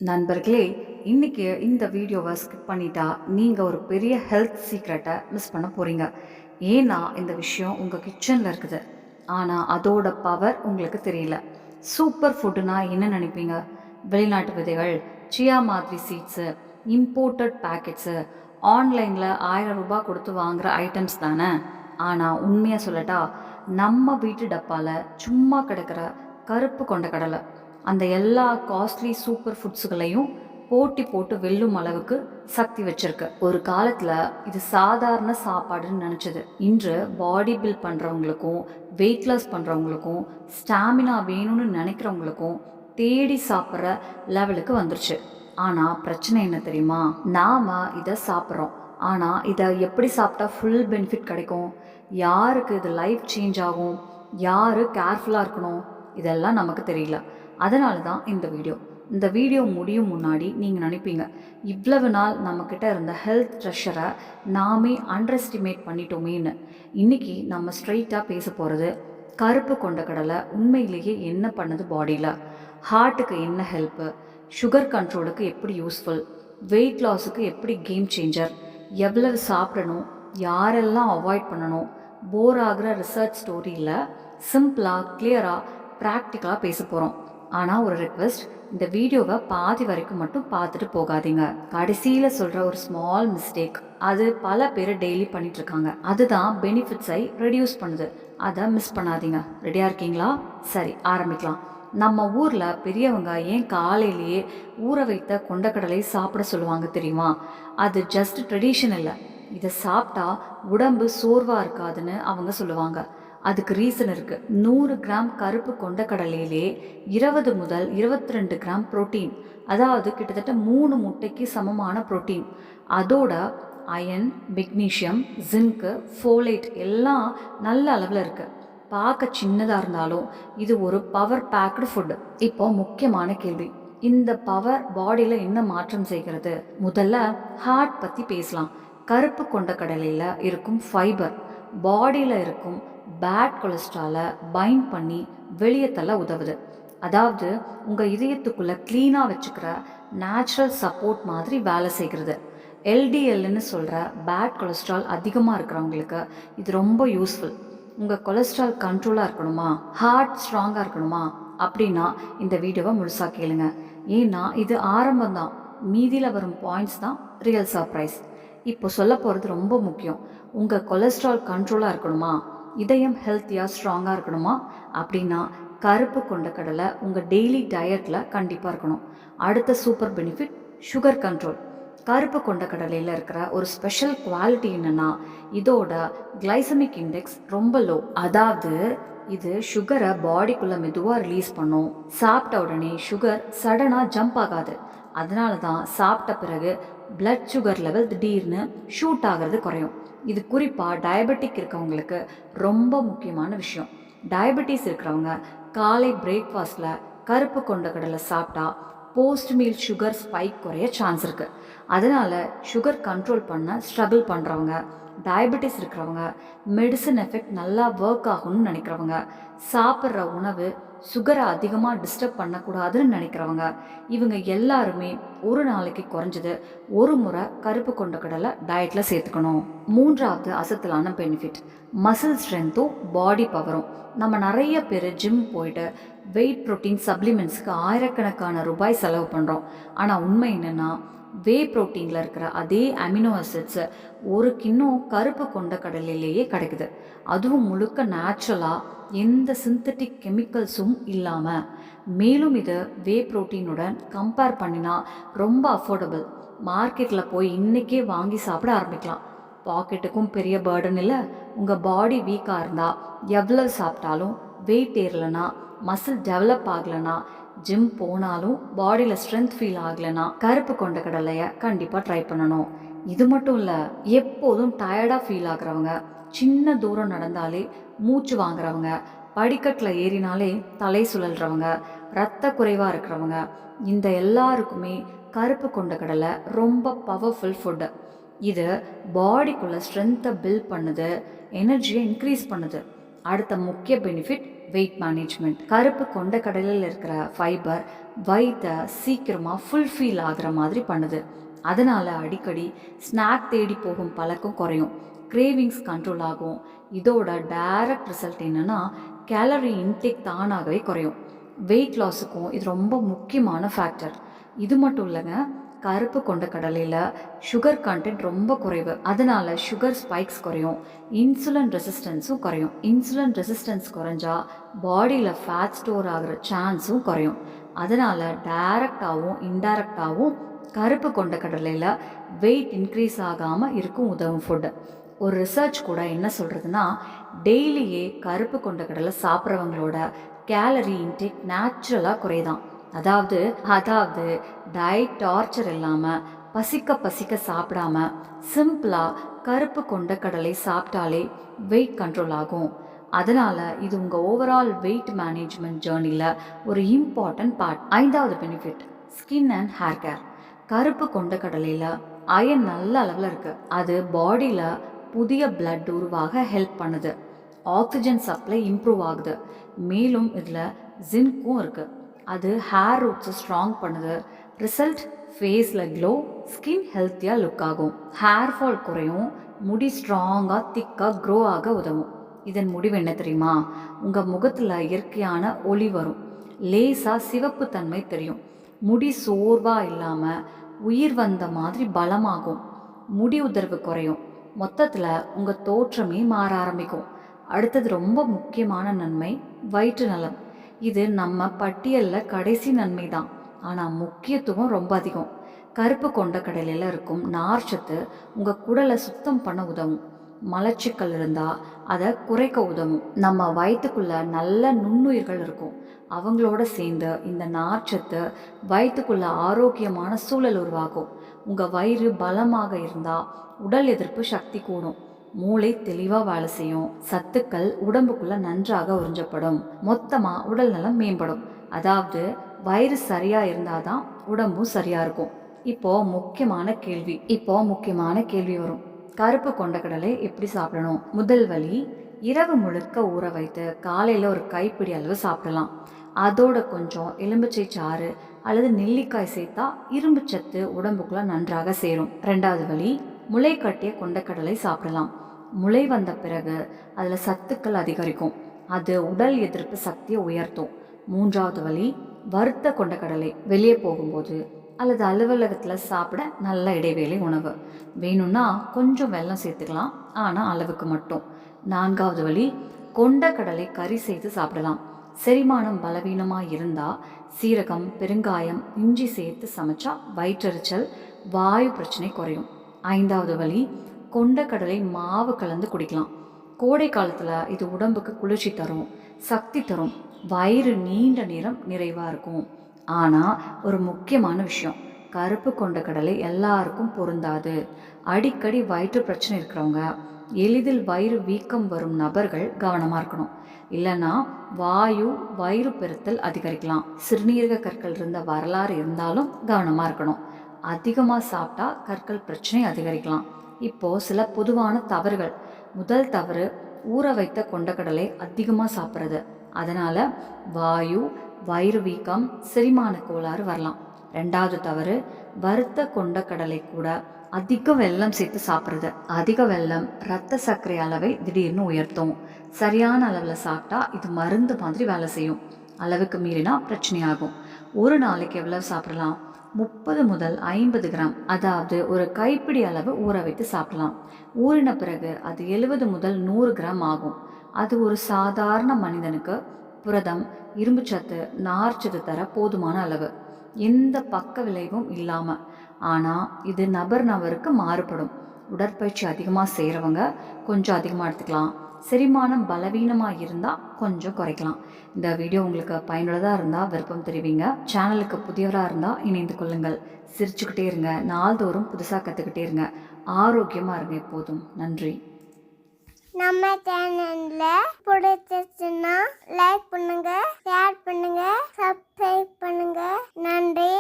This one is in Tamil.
நண்பர்களே, இன்னைக்கு இந்த வீடியோவை ஸ்கிப் பண்ணிட்டா நீங்க ஒரு பெரிய ஹெல்த் சீக்ரெட்டை மிஸ் பண்ண போறீங்க. ஏன்னா இந்த விஷயம் உங்க கிச்சன்ல இருக்குது. ஆனா அதோட பவர் உங்களுக்கு தெரியல. சூப்பர் ஃபுட்னா என்ன நினைப்பீங்க? வெளிநாட்டு விதைகள், சியா மாதிரி சீட்ஸு, இம்போர்ட்டட் பேக்கெட்ஸு, ஆன்லைன்ல ₹1000 கொடுத்து வாங்குற ஐட்டம்ஸ் தானே. ஆனா உண்மையா சொல்லட்டா, நம்ம வீட்டு டப்பால சும்மா கிடக்கிற கருப்பு கொண்ட கடலை அந்த எல்லா காஸ்ட்லி சூப்பர் ஃபுட்ஸுகளையும் போட்டி போட்டு வெல்லும் அளவுக்கு சக்தி வச்சிருக்கு. ஒரு காலத்துல இது சாதாரண சாப்பாடுன்னு நினைச்சது. இன்று பாடி பில்ட் பண்றவங்களுக்கும், வெயிட் லாஸ் பண்றவங்களுக்கும், ஸ்டாமினா வேணும்னு நினைக்கிறவங்களுக்கும் தேடி சாப்பிட்ற லெவலுக்கு வந்துருச்சு. ஆனா பிரச்சனை என்ன தெரியுமா? நாம இதை சாப்பிட்றோம். ஆனா இதை எப்படி சாப்பிட்டா ஃபுல் பெனிஃபிட் கிடைக்கும்? யாருக்கு இது லைஃப் சேஞ்ச் ஆகும்? யாரு கேர்ஃபுல்லா இருக்கணும்? இதெல்லாம் நமக்கு தெரியல. அதனால தான் இந்த வீடியோ முடியும் முன்னாடி நீங்கள் நினைப்பீங்க, இவ்வளவு நாள் நம்மக்கிட்ட இருந்த ஹெல்த் ட்ரெஷரை நாமே அண்டர் எஸ்டிமேட் பண்ணிட்டோமேன்னு. இன்னைக்கு நம்ம ஸ்ட்ரைட்டாக பேச போகிறது கருப்பு கொண்ட கடலை உண்மையிலேயே என்ன பண்ணுது பாடியில், ஹார்ட்டுக்கு என்ன ஹெல்ப்பு, சுகர் கண்ட்ரோலுக்கு எப்படி யூஸ்ஃபுல், வெயிட் லாஸுக்கு எப்படி கேம் சேஞ்சர், எவ்வளவு சாப்பிடணும், யாரெல்லாம் அவாய்ட் பண்ணணும், போர் ஆகிற ரிசர்ச் ஸ்டோரியில் சிம்பிளாக கிளியராக ப்ராக்டிக்கலாக பேச போகிறோம். ஆனால் ஒரு ரெக்வெஸ்ட், இந்த வீடியோவை பாதி வரைக்கும் மட்டும் பார்த்துட்டு போகாதீங்க. கடைசியில் சொல்கிற ஒரு ஸ்மால் மிஸ்டேக் அது பல பேர் டெய்லி பண்ணிட்டு இருக்காங்க. அதுதான் பெனிஃபிட்ஸை ரெடியூஸ் பண்ணுது. அதை மிஸ் பண்ணாதீங்க. ரெடியாக இருக்கீங்களா? சரி, ஆரம்பிக்கலாம். நம்ம ஊரில் பெரியவங்க ஏன் காலையிலேயே ஊற வைத்த கொண்டக்கடலை சாப்பிட சொல்லுவாங்க தெரியுமா? அது ஜஸ்ட் ட்ரெடிஷன் இல்லை. இதை சாப்பிட்டா உடம்பு சோர்வாக இருக்காதுன்னு அவங்க சொல்லுவாங்க. அதுக்கு ரீசன் இருக்குது. 100 கிராம் கருப்பு கொண்டக்கடலையிலே 20 முதல் 22 கிராம் புரோட்டீன், அதாவது கிட்டத்தட்ட 3 முட்டைக்கு சமமான புரோட்டீன். அதோட அயன், மெக்னீஷியம், ஜிங்க்கு, ஃபோலேட் எல்லாம் நல்ல அளவில் இருக்குது. பார்க்க சின்னதாக இருந்தாலும் இது ஒரு பவர் பேக்டு ஃபுட்டு. இப்போ முக்கியமான கேள்வி, இந்த பவர் பாடியில் என்ன மாற்றம் செய்கிறது? முதல்ல ஹார்ட் பற்றி பேசலாம். கருப்பு கொண்டக்கடலையில் இருக்கும் ஃபைபர் பாடியில் இருக்கும் பேட் கொலஸ்ட்ராலை பைண்ட் பண்ணி வெளியே தள்ள உதவுது. அதாவது உங்கள் இதயத்துக்குள்ளே க்ளீனாக வச்சுக்கிற நேச்சுரல் சப்போர்ட் மாதிரி வேலை செய்கிறது. எல்டிஎல்னு சொல்கிற பேட் கொலஸ்ட்ரால் அதிகமாக இருக்கிறவங்களுக்கு இது ரொம்ப யூஸ்ஃபுல். உங்கள் கொலஸ்ட்ரால் கண்ட்ரோலாக இருக்கணுமா, ஹார்ட் ஸ்ட்ராங்காக இருக்கணுமா அப்படின்னா இந்த வீடியோவை முழுசாக கேளுங்க. ஏன்னா இது ஆரம்பம்தான், மீதியில் வரும் பாயிண்ட்ஸ் தான் ரியல் சர்ப்ரைஸ். இப்போ சொல்ல போகிறது ரொம்ப முக்கியம். உங்கள் கொலஸ்ட்ரால் கண்ட்ரோலாக இருக்கணுமா, இதயம் ஹெல்த்தியாக ஸ்ட்ராங்காக இருக்கணுமா அப்படின்னா கருப்பு கொண்டக்கடலை உங்கள் டெய்லி டயட்டில் கண்டிப்பாக இருக்கணும். அடுத்த சூப்பர் பெனிஃபிட் சுகர் கண்ட்ரோல். கருப்பு கொண்டக்கடலையில் இருக்கிற ஒரு ஸ்பெஷல் குவாலிட்டி என்னென்னா, இதோட கிளைசமிக் இண்டெக்ஸ் ரொம்ப லோ. அதாவது இது சுகரை பாடிக்குள்ளே மெதுவாக ரிலீஸ் பண்ணும். சாப்பிட்ட உடனே சுகர் சடனாக ஜம்ப் ஆகாது. அதனால தான் சாப்பிட்ட பிறகு பிளட் சுகர் லெவல் திடீர்னு ஷூட் ஆகிறது குறையும். இது குறிப்பாக டயபெட்டிக் இருக்கவங்களுக்கு ரொம்ப முக்கியமான விஷயம். டயபெட்டிஸ் இருக்கிறவங்க காலை பிரேக்ஃபாஸ்ட்டில் கருப்பு கொண்டக்கடலை சாப்பிட்டா போஸ்ட் மீல் சுகர் ஸ்பைக் குறைய சான்ஸ் இருக்குது. அதனால் சுகர் கண்ட்ரோல் பண்ண ஸ்ட்ரகிள் பண்ணுறவங்க, டயபெட்டிஸ் இருக்கிறவங்க, மெடிசன் எஃபெக்ட் நல்லா ஒர்க் ஆகணும்னு நினைக்கிறவங்க, சாப்பிட்ற உணவு சுகரை அதிகமாக டிஸ்டர்ப் பண்ணக்கூடாதுன்னு நினைக்கிறவங்க, இவங்க எல்லாருமே ஒரு நாளைக்கு குறைஞ்சது ஒரு முறை கருப்பு கொண்டக்கடலை டயட்டில் சேர்த்துக்கணும். மூன்றாவது அசத்தலான பெனிஃபிட் மசில் ஸ்ட்ரென்த்தும் பாடி பவரும். நம்ம நிறைய பேர் ஜிம் போயிட்டு வெயிட் ப்ரோட்டீன் சப்ளிமெண்ட்ஸுக்கு ஆயிரக்கணக்கான ரூபாய் செலவு பண்ணுறோம். ஆனால் உண்மை என்னென்னா, வே ப்ரோட்டீனில் இருக்கிற அதே அமினோ ஆசிட்ஸு ஒரு கிண்ணம் கருப்பு கொண்ட கடலையிலேயே கிடைக்குது. அதுவும் முழுக்க நேச்சுரலாக, எந்த சிந்தட்டிக் கெமிக்கல்ஸும் இல்லாமல். மேலும் இது வே ப்ரோட்டீனுடன் கம்பேர் பண்ணினா ரொம்ப அஃபோர்டபுள். மார்க்கெட்டில் போய் இன்றைக்கே வாங்கி சாப்பிட ஆரம்பிக்கலாம். பாக்கெட்டுக்கும் பெரிய பேர்டன் இல்லை. உங்கள் பாடி வீக்காக இருந்தால் எவ்வளவு சாப்பிட்டாலும் வெயிட் ஏறலைன்னா, மசில் டெவலப் ஆகலைன்னா, ஜிம் போனாலும் பாடியில் ஸ்ட்ரென்த் ஃபீல் ஆகலைன்னா கருப்பு கொண்ட கடலையை கண்டிப்பாக ட்ரை பண்ணணும். இது மட்டும் இல்லை, எப்போதும் டயர்டாக ஃபீல் ஆகுறவங்க, சின்ன தூரம் நடந்தாலே மூச்சு வாங்குறவங்க, படிக்கட்டில் ஏறினாலே தலை சுழல்றவங்க, இரத்த குறைவாக இருக்கிறவங்க, இந்த எல்லாருக்குமே கருப்பு கொண்ட கடலை ரொம்ப பவர்ஃபுல் ஃபுட்டு. இது பாடிக்குள்ளே ஸ்ட்ரென்த்தை பில்ட் பண்ணுது, எனர்ஜியை இன்க்ரீஸ் பண்ணுது. அடுத்த முக்கிய பெனிஃபிட் வெயிட் மேனேஜ்மெண்ட். கருப்பு கொண்டக்கடலையில் இருக்கிற ஃபைபர் வயிற்றை சீக்கிரமாக ஃபுல்ஃபில் ஆகிற மாதிரி பண்ணுது. அதனால் அடிக்கடி ஸ்நாக் தேடி போகும் பழக்கம் குறையும். கிரேவிங்ஸ் கண்ட்ரோல் ஆகும். இதோட டைரக்ட் ரிசல்ட் என்னென்னா கேலரி இன்டேக் தானாகவே குறையும். வெயிட் லாஸுக்கும் இது ரொம்ப முக்கியமான ஃபேக்டர். இது மட்டும் இல்லைங்க, கருப்பு கொண்ட கடலையில் சுகர் கண்டென்ட் ரொம்ப குறைவு. அதனால் சுகர் ஸ்பைக்ஸ் குறையும். இன்சுலின் ரெசிஸ்டன்ஸும் குறையும். இன்சுலின் ரெசிஸ்டன்ஸ் குறைஞ்சா பாடியில் ஃபேட் ஸ்டோர் ஆகிற சான்ஸும் குறையும். அதனால் டைரக்டாகவும் இன்டைரக்டாகவும் கருப்பு கொண்ட கடலையில் வெயிட் இன்க்ரீஸ் ஆகாமல் இருக்கும் உதவும் ஃபுட்டு. ஒரு ரிசர்ச் கூட என்ன சொல்கிறதுனா, டெய்லியே கருப்பு கொண்ட கடலை சாப்பிட்றவங்களோட கேலரி இன்டேக் நேச்சுரலாக குறையுதான். அதாவது டயட் டார்ச்சர் இல்லாமல் பசிக்க சாப்பிடாம சிம்பிளாக கருப்பு கொண்ட கடலை சாப்பிட்டாலே வெயிட் கண்ட்ரோல் ஆகும். அதனால் இது உங்கள் ஓவரால் வெயிட் மேனேஜ்மெண்ட் ஜேர்னியில் ஒரு இம்பார்ட்டன்ட் பார்ட். 5வது benefit, skin and hair care. கருப்பு கொண்ட கடலையில் அயன் நல்ல அளவில் இருக்குது. அது பாடியில் புதிய பிளட் உருவாக ஹெல்ப் பண்ணுது. ஆக்சிஜன் சப்ளை இம்ப்ரூவ் ஆகுது. மேலும் இதில் ஜிங்க்கும் இருக்குது. அது ஹேர் ரூட்ஸை ஸ்ட்ராங் பண்ணுது. ரிசல்ட், ஃபேஸில் க்ளோ, ஸ்கின் ஹெல்த்தியாக லுக் ஆகும். ஹேர் ஃபால் குறையும். முடி ஸ்ட்ராங்காக திக்காக க்ரோ ஆக உதவும். இதன் முடிவு என்ன தெரியுமா? உங்கள் முகத்தில் இயற்கையான ஒளி வரும். லேசாக சிவப்பு தன்மை தெரியும். முடி சோர்வாக இல்லாமல் உயிர் வந்த மாதிரி பலமாகும். முடி உதிர்வு குறையும். மொத்தத்தில் உங்கள் தோற்றமே மாற ஆரம்பிக்கும். அடுத்தது ரொம்ப முக்கியமான நன்மை, வயிற்று நலம். இது நம்ம பட்டியலில் கடைசி நன்மை தான், ஆனால் முக்கியத்துவம் ரொம்ப அதிகம். கருப்பு கொண்ட கடலையில் இருக்கும் நார்ச்சத்து உங்கள் குடலை சுத்தம் பண்ண உதவும். மலச்சிக்கல் இருந்தால் அதை குறைக்க உதவும். நம்ம வயிற்றுக்குள்ளே நல்ல நுண்ணுயிர்கள் இருக்கும். அவங்களோட சேர்ந்து இந்த நார்ச்சத்து வயிற்றுக்குள்ளே ஆரோக்கியமான சூழல் உருவாகும். உங்கள் வயிறு பலமாக இருந்தால் உடல் எதிர்ப்பு சக்தி கூடும். மூளை தெளிவாக வேலை செய்யும். சத்துக்கள் உடம்புக்குள்ளே நன்றாக உறிஞ்சப்படும். மொத்தமாக உடல் நலம் மேம்படும். அதாவது வயிறு சரியாக இருந்தால் தான் உடம்பும் சரியாக இருக்கும். இப்போது முக்கியமான கேள்வி வரும். கருப்பு கொண்டக்கடலை எப்படி சாப்பிடணும்? முதல் வழி, இரவு முழுக்க ஊற வைத்து காலையில் ஒரு கைப்பிடி அளவு சாப்பிடலாம். அதோட கொஞ்சம் எலும்பிச்சை சாறு அல்லது நெல்லிக்காய் சேர்த்தா இரும்பு சத்து உடம்புக்குள்ள நன்றாக சேரும். 2வது வழி, முளை கட்டிய கொண்டக்கடலை சாப்பிடலாம். முளை வந்த பிறகு அதில் சத்துக்கள் அதிகரிக்கும். அது உடல் எதிர்ப்பு சக்தியை உயர்த்தும். 3வது வழி, வறுத்த கொண்டக்கடலை. வெளியே போகும்போது அல்லது அலுவலகத்தில் சாப்பிட நல்ல இடைவேளை உணவு. வேணும்னா கொஞ்சம் வெல்லம் சேர்த்துக்கலாம், ஆனால் அளவுக்கு மட்டும். 4வது வழி, கொண்டக்கடலை கறி செய்து சாப்பிடலாம். செரிமானம் பலவீனமாக இருந்தால் சீரகம், பெருங்காயம், இஞ்சி சேர்த்து சமைச்சா வயிற்றெரிச்சல், வாயு பிரச்சனை குறையும். 5வது வழி, கொண்டக்கடலை மாவு கலந்து குடிக்கலாம். கோடை காலத்தில் இது உடம்புக்கு குளிர்ச்சி தரும், சக்தி தரும், வயிறு நீண்ட நேரம் நிறைவாக இருக்கும். ஆனால் ஒரு முக்கியமான விஷயம், கருப்பு கொண்டக்கடலை எல்லாருக்கும் பொருந்தாது. அடிக்கடி வயிற்று பிரச்சனை இருக்கிறவங்க, எளிதில் வயிறு வீக்கம் வரும் நபர்கள் கவனமாக இருக்கணும். இல்லைன்னா வயிறு பெருத்தல் அதிகரிக்கலாம். சிறுநீரக கற்கள் இருந்த வரலாறு இருந்தாலும் கவனமாக இருக்கணும். அதிகமாக சாப்பிட்டா கற்கள் பிரச்சனை அதிகரிக்கலாம். இப்போது சில பொதுவான தவறுகள். முதல் தவறு, ஊற வைத்த கொண்டக்கடலை அதிகமாக சாப்பிட்றது. அதனால் வயிறு வீக்கம், செரிமான கோளாறு வரலாம். 2வது தவறு, வறுத்த கொண்டக்கடலை கூட அதிக வெல்லம் சேர்த்து சாப்பிட்றது. அதிக வெல்லம் இரத்த சர்க்கரை அளவை திடீர்னு உயர்த்தும். சரியான அளவில் சாப்பிட்டா இது மருந்து மாதிரி வேலை செய்யும். அளவுக்கு மீறினா பிரச்சனையாகும். ஒரு நாளைக்கு எவ்வளவு சாப்பிடலாம்? 30 முதல் 50 கிராம், அதாவது ஒரு கைப்பிடி அளவு ஊற வைத்து சாப்பிடலாம். ஊறின பிறகு அது 70 முதல் 100 கிராம் ஆகும். அது ஒரு சாதாரண மனிதனுக்கு புரதம், இரும்புச்சத்து, நார்ச்சத்து தர போதுமான அளவு, எந்த பக்க விளைவும் இல்லாமல். ஆனால் இது நபருக்கு மாறுபடும். உடற்பயிற்சி அதிகமாக செய்கிறவங்க கொஞ்சம் அதிகமாக எடுத்துக்கலாம். செரிமானம் பலவீனமாக இருந்தால் கொஞ்சம் குறைக்கலாம். இந்த வீடியோ உங்களுக்கு பயனுள்ளதாக இருந்தால் விருப்பம் தெரிவிங்க. சேனலுக்கு புதியவராக இருந்தால் இணைந்து கொள்ளுங்கள். சிரிச்சுக்கிட்டே இருங்க. நாள்தோறும் புதுசாக கற்றுக்கிட்டே இருங்க. ஆரோக்கியமாக இருங்க எப்போதும். நன்றி. நம்ம சேனலில் பிடிச்சிச்சுன்னா லைக் பண்ணுங்க, ஷேர் பண்ணுங்க, சப்ஸ்கிரைப் பண்ணுங்க. நன்றி.